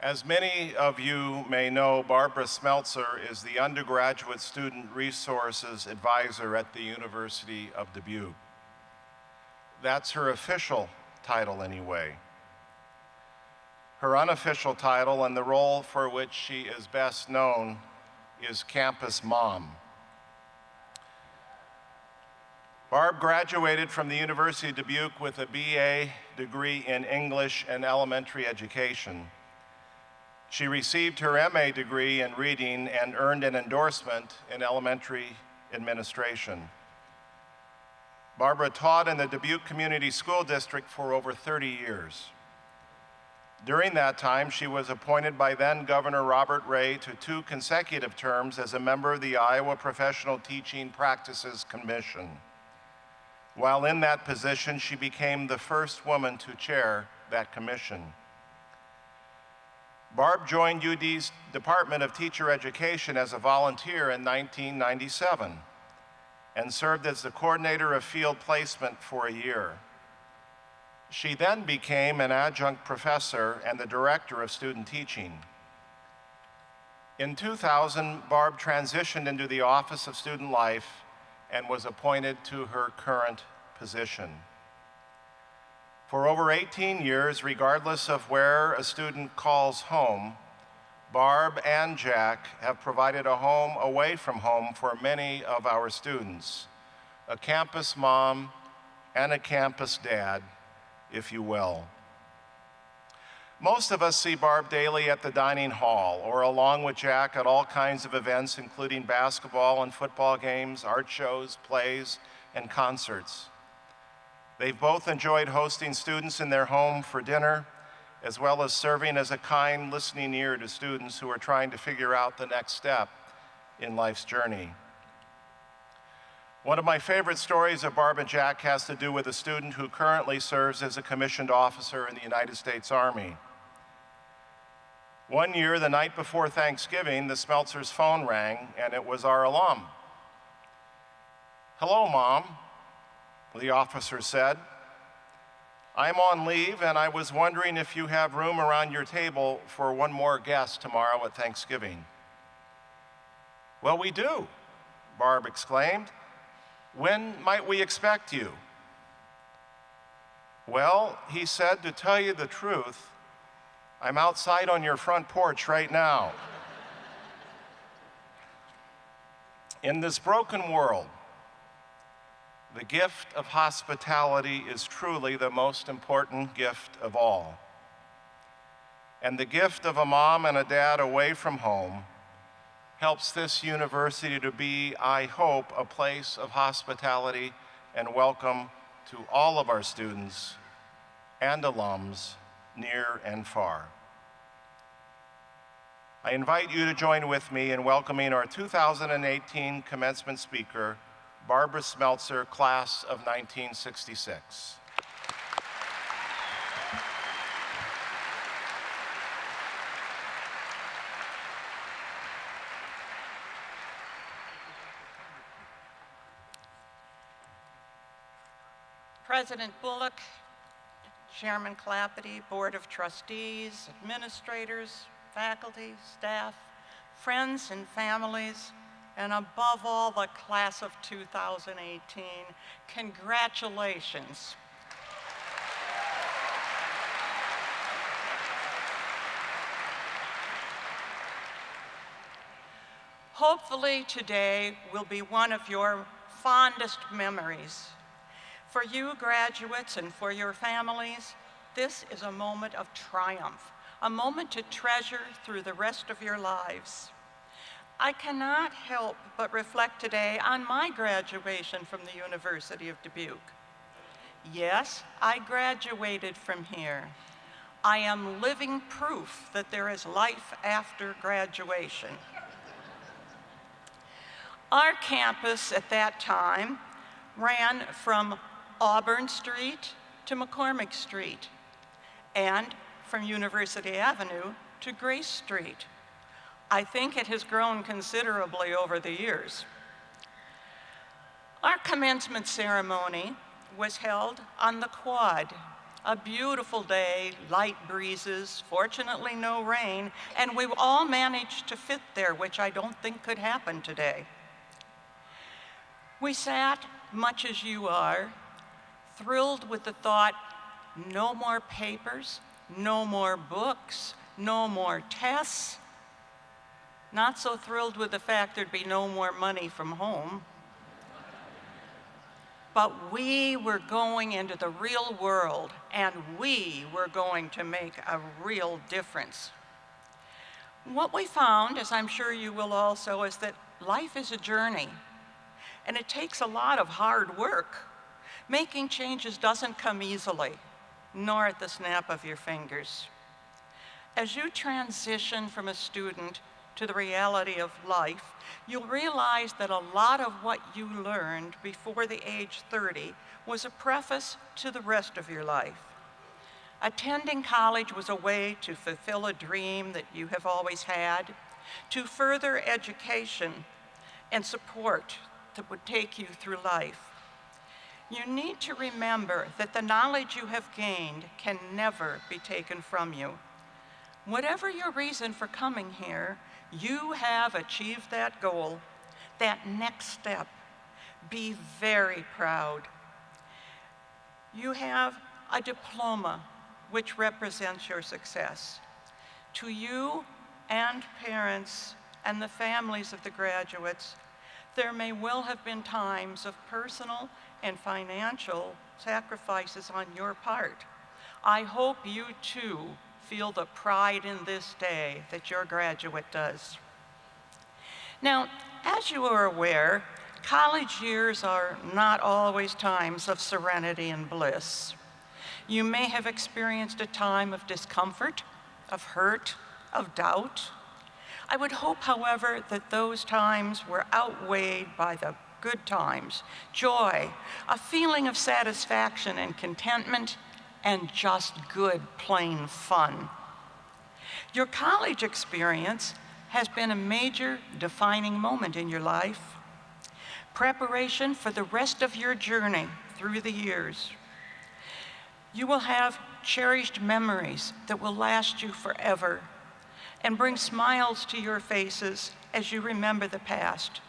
As many of you may know, Barbara Smeltzer is the Undergraduate Student Resources Advisor at the University of Dubuque. That's her official title anyway. Her unofficial title, and the role for which she is best known, is Campus Mom. Barb graduated from the University of Dubuque with a BA degree in English and elementary education. She received her MA degree in reading and earned an endorsement in elementary administration. Barbara taught in the Dubuque Community School District for over 30 years. During that time, she was appointed by then Governor Robert Ray to 2 consecutive terms as a member of the Iowa Professional Teaching Practices Commission. While in that position, she became the first woman to chair that commission. Barb joined UD's Department of Teacher Education as a volunteer in 1997 and served as the coordinator of field placement for a year. She then became an adjunct professor and the director of student teaching. In 2000, Barb transitioned into the Office of Student Life and was appointed to her current position. For over 18 years, regardless of where a student calls home, Barb and Jack have provided a home away from home for many of our students, a campus mom and a campus dad, if you will. Most of us see Barb daily at the dining hall or along with Jack at all kinds of events, including basketball and football games, art shows, plays, and concerts. They've both enjoyed hosting students in their home for dinner, as well as serving as a kind listening ear to students who are trying to figure out the next step in life's journey. One of my favorite stories of Barb and Jack has to do with a student who currently serves as a commissioned officer in the United States Army. One year, the night before Thanksgiving, the Smeltzer's phone rang, and it was our alum. "Hello, Mom," the officer said. "I'm on leave, and I was wondering if you have room around your table for one more guest tomorrow at Thanksgiving." "Well, we do," Barb exclaimed. "When might we expect you?" "Well," he said, "to tell you the truth, I'm outside on your front porch right now." In this broken world, the gift of hospitality is truly the most important gift of all. And the gift of a mom and a dad away from home helps this university to be, I hope, a place of hospitality and welcome to all of our students and alums, near and far. I invite you to join with me in welcoming our 2018 commencement speaker, Barbara Smeltzer, class of 1966. President Bullock, Chairman Clapety, Board of Trustees, administrators, faculty, staff, friends and families, and above all, the class of 2018, congratulations. Hopefully today will be one of your fondest memories. For you graduates and for your families, this is a moment of triumph, a moment to treasure through the rest of your lives. I cannot help but reflect today on my graduation from the University of Dubuque. Yes, I graduated from here. I am living proof that there is life after graduation. Our campus at that time ran from Auburn Street to McCormick Street and from University Avenue to Grace Street. I think it has grown considerably over the years. Our commencement ceremony was held on the quad A beautiful day, light breezes, fortunately no rain, and we all managed to fit there, which I don't think could happen today. We sat, much as you are, thrilled with the thought, no more papers, no more books, no more tests. Not so thrilled with the fact there'd be no more money from home. But we were going into the real world, and we were going to make a real difference. What we found, as I'm sure you will also, is that life is a journey, and it takes a lot of hard work. Making changes doesn't come easily, nor at the snap of your fingers. As you transition from a student to the reality of life, you'll realize that a lot of what you learned before the age 30 was a preface to the rest of your life. Attending college was a way to fulfill a dream that you have always had, to further education and support that would take you through life. You need to remember that the knowledge you have gained can never be taken from you. Whatever your reason for coming here, you have achieved that goal, that next step. Be very proud. You have a diploma which represents your success. To you and parents and the families of the graduates, there may well have been times of personal and financial sacrifices on your part. I hope you too feel the pride in this day that your graduate does. Now, as you are aware, college years are not always times of serenity and bliss. You may have experienced a time of discomfort, of hurt, of doubt. I would hope, however, that those times were outweighed by the good times, joy, a feeling of satisfaction and contentment, and just good, plain fun. Your college experience has been a major defining moment in your life. Preparation for the rest of your journey through the years. You will have cherished memories that will last you forever and bring smiles to your faces as you remember the past.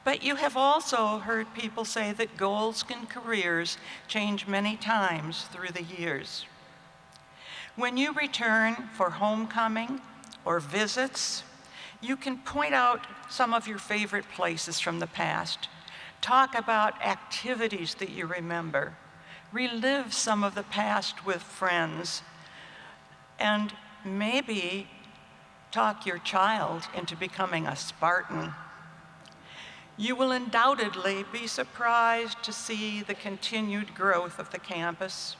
But you have also heard people say that goals and careers change many times through the years. When you return for homecoming or visits, you can point out some of your favorite places from the past. Talk about activities that you remember. Relive some of the past with friends. And maybe talk your child into becoming a Spartan. You will undoubtedly be surprised to see the continued growth of the campus,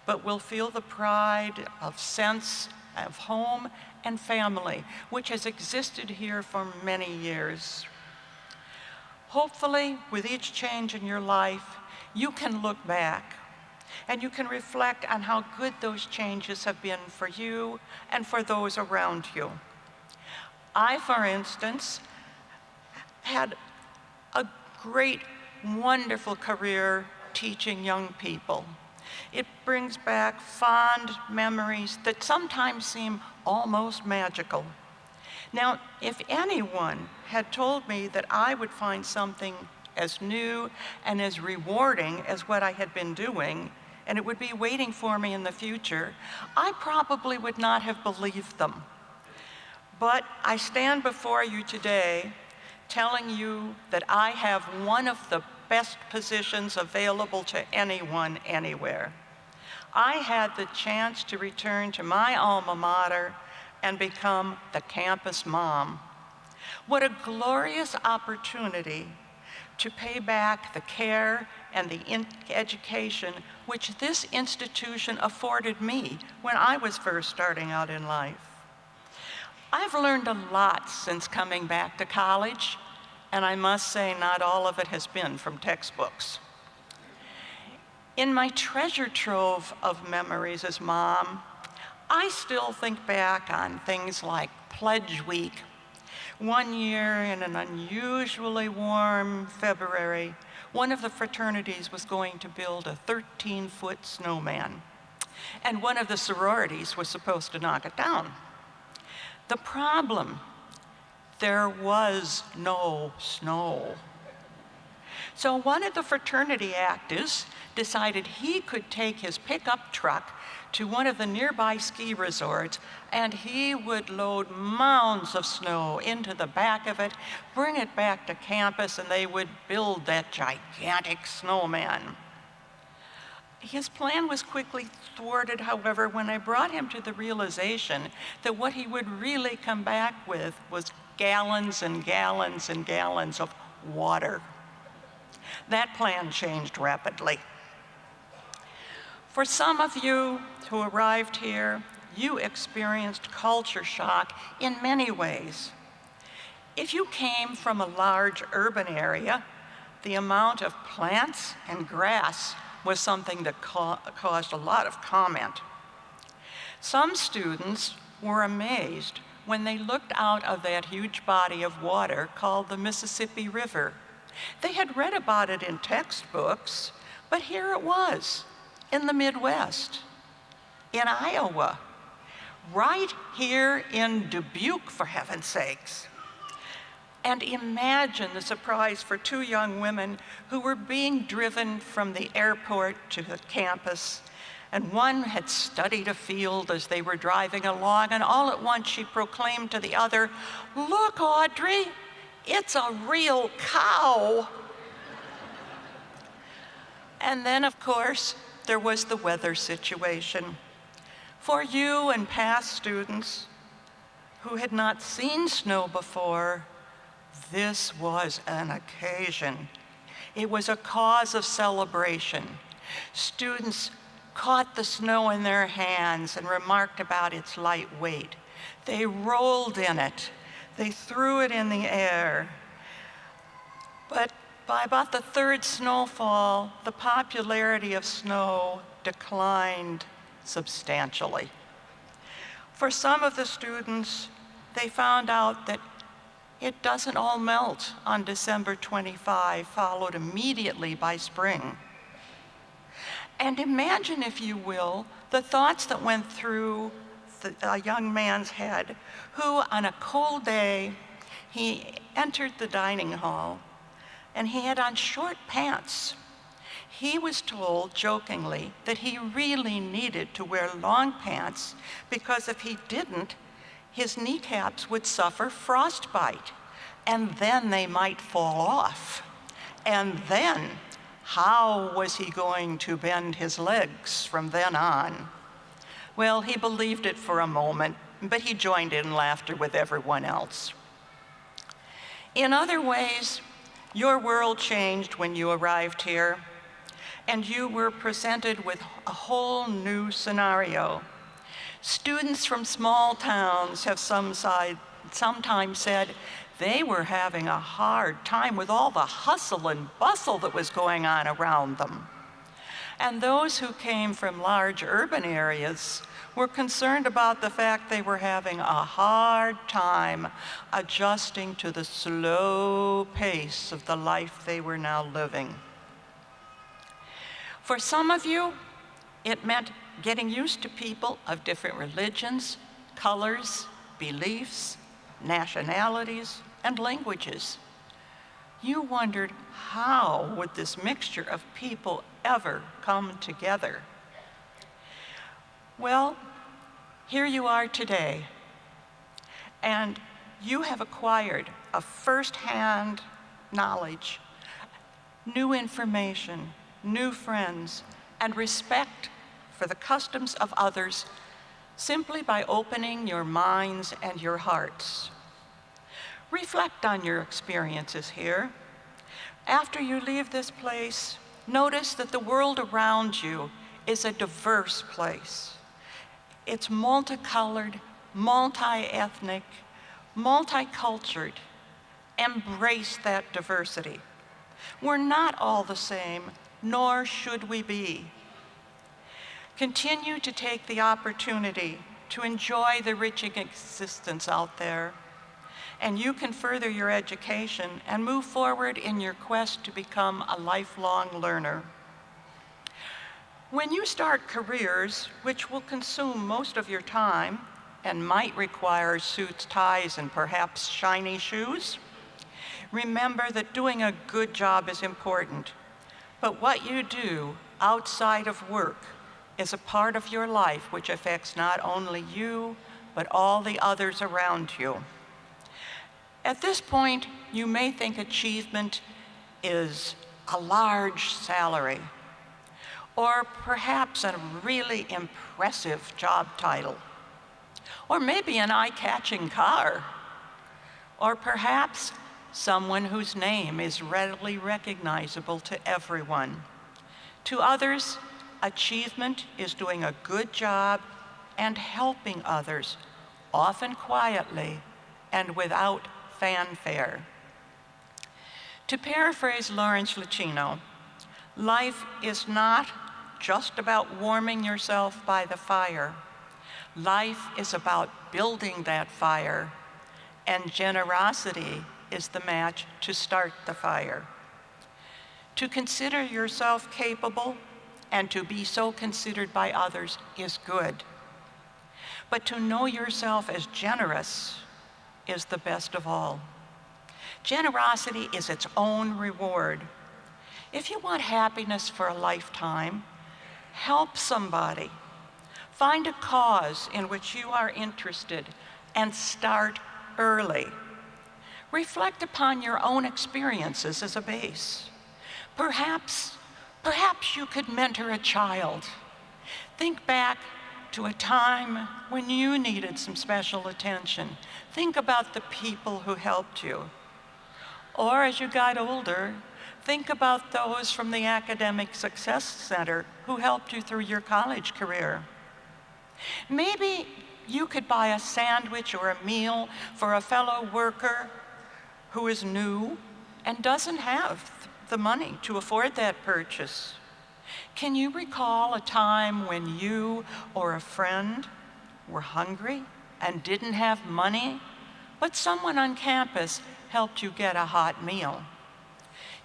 but will feel the pride of sense of home and family, which has existed here for many years. Hopefully, with each change in your life, you can look back and you can reflect on how good those changes have been for you and for those around you. I, for instance, had a great, wonderful career teaching young people. It brings back fond memories that sometimes seem almost magical. Now, if anyone had told me that I would find something as new and as rewarding as what I had been doing, and it would be waiting for me in the future, I probably would not have believed them. But I stand before you today telling you that I have one of the best positions available to anyone, anywhere. I had the chance to return to my alma mater and become the campus mom. What a glorious opportunity to pay back the care and the education which this institution afforded me when I was first starting out in life. I've learned a lot since coming back to college, and I must say not all of it has been from textbooks. In my treasure trove of memories as mom, I still think back on things like Pledge Week. One year in an unusually warm February, one of the fraternities was going to build a 13-foot snowman. and one of the sororities was supposed to knock it down. The problem, there was no snow. So one of the fraternity actives decided he could take his pickup truck to one of the nearby ski resorts, and he would load mounds of snow into the back of it, bring it back to campus, and they would build that gigantic snowman. His plan was quickly thwarted, however, when I brought him to the realization that what he would really come back with was gallons and gallons and gallons of water. That plan changed rapidly. For some of you who arrived here, you experienced culture shock in many ways. If you came from a large urban area, the amount of plants and grass was something that caused a lot of comment. Some students were amazed when they looked out of that huge body of water called the Mississippi River. They had read about it in textbooks, but here it was, in the Midwest, in Iowa, right here in Dubuque, for heaven's sakes. And imagine the surprise for two young women who were being driven from the airport to the campus, and one had studied a field as they were driving along, and all at once she proclaimed to the other, "Look, Audrey, it's a real cow." And then, of course, there was the weather situation. For you and past students who had not seen snow before, this was an occasion. It was a cause of celebration. Students caught the snow in their hands and remarked about its light weight. They rolled in it. They threw it in the air. But by about the third snowfall, the popularity of snow declined substantially. For some of the students, they found out that it doesn't all melt on December 25, followed immediately by spring. And imagine, if you will, the thoughts that went through a young man's head who, on a cold day, he entered the dining hall and he had on short pants. He was told jokingly that he really needed to wear long pants because if he didn't, his kneecaps would suffer frostbite, and then they might fall off. And then, how was he going to bend his legs from then on? Well, he believed it for a moment, but he joined in laughter with everyone else. In other ways, your world changed when you arrived here, and you were presented with a whole new scenario. Students from small towns have sometimes said they were having a hard time with all the hustle and bustle that was going on around them. And those who came from large urban areas were concerned about the fact they were having a hard time adjusting to the slow pace of the life they were now living. For some of you, it meant getting used to people of different religions, colors, beliefs, nationalities, and languages. You wondered, how would this mixture of people ever come together? Well, here you are today, and you have acquired a first-hand knowledge, new information, new friends, and respect for the customs of others simply by opening your minds and your hearts. Reflect on your experiences here. After you leave this place, notice that the world around you is a diverse place. It's multicolored, multi-ethnic, multicultured. Embrace that diversity. We're not all the same, nor should we be. Continue to take the opportunity to enjoy the rich existence out there, and you can further your education and move forward in your quest to become a lifelong learner. When you start careers which will consume most of your time and might require suits, ties, and perhaps shiny shoes, remember that doing a good job is important, but what you do outside of work is a part of your life which affects not only you, but all the others around you. At this point, you may think achievement is a large salary, or perhaps a really impressive job title, or maybe an eye-catching car, or perhaps someone whose name is readily recognizable to everyone. To others, achievement is doing a good job and helping others, often quietly and without fanfare. To paraphrase Lawrence Lucchino, life is not just about warming yourself by the fire. Life is about building that fire, and generosity is the match to start the fire. To consider yourself capable and to be so considered by others is good. But to know yourself as generous is the best of all. Generosity is its own reward. If you want happiness for a lifetime, help somebody. Find a cause in which you are interested and start early. Reflect upon your own experiences as a base. Perhaps you could mentor a child. Think back to a time when you needed some special attention. Think about the people who helped you. Or as you got older, think about those from the Academic Success Center who helped you through your college career. Maybe you could buy a sandwich or a meal for a fellow worker who is new and doesn't have the money to afford that purchase. Can you recall a time when you or a friend were hungry and didn't have money, but someone on campus helped you get a hot meal?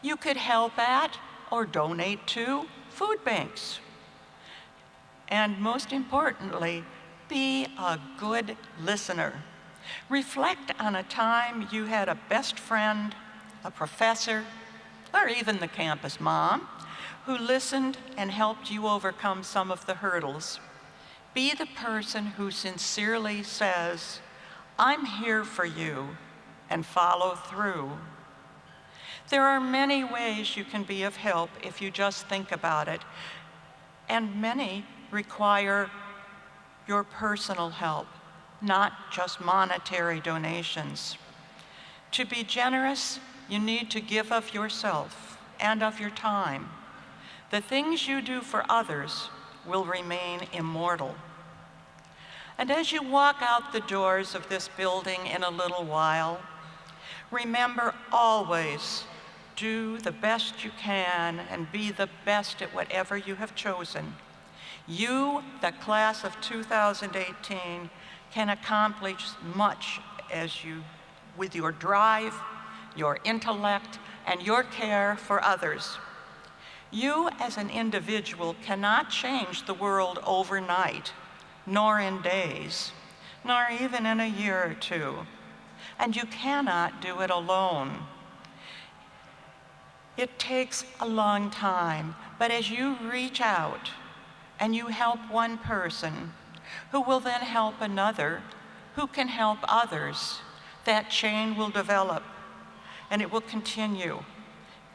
You could help at or donate to food banks. And most importantly, be a good listener. Reflect on a time you had a best friend, a professor, or even the campus mom who listened and helped you overcome some of the hurdles. Be the person who sincerely says, "I'm here for you," and follow through. There are many ways you can be of help if you just think about it, and many require your personal help, not just monetary donations. To be generous, you need to give of yourself and of your time. The things you do for others will remain immortal. And as you walk out the doors of this building in a little while, remember always, do the best you can and be the best at whatever you have chosen. You, the class of 2018, can accomplish much with your drive, your intellect, and your care for others. You as an individual cannot change the world overnight, nor in days, nor even in a year or two. And you cannot do it alone. It takes a long time, but as you reach out and you help one person, who will then help another, who can help others, that chain will develop and it will continue.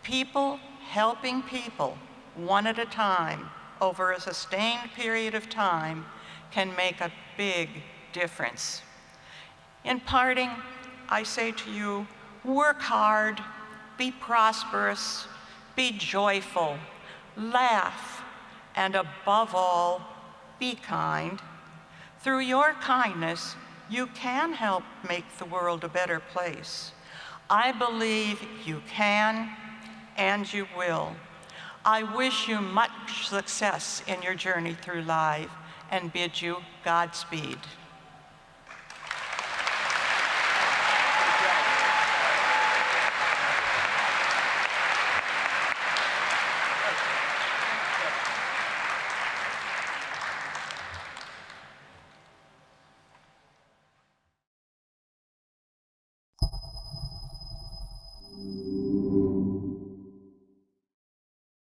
People helping people, one at a time, over a sustained period of time, can make a big difference. In parting, I say to you, work hard, be prosperous, be joyful, laugh, and above all, be kind. Through your kindness, you can help make the world a better place. I believe you can and you will. I wish you much success in your journey through life and bid you Godspeed.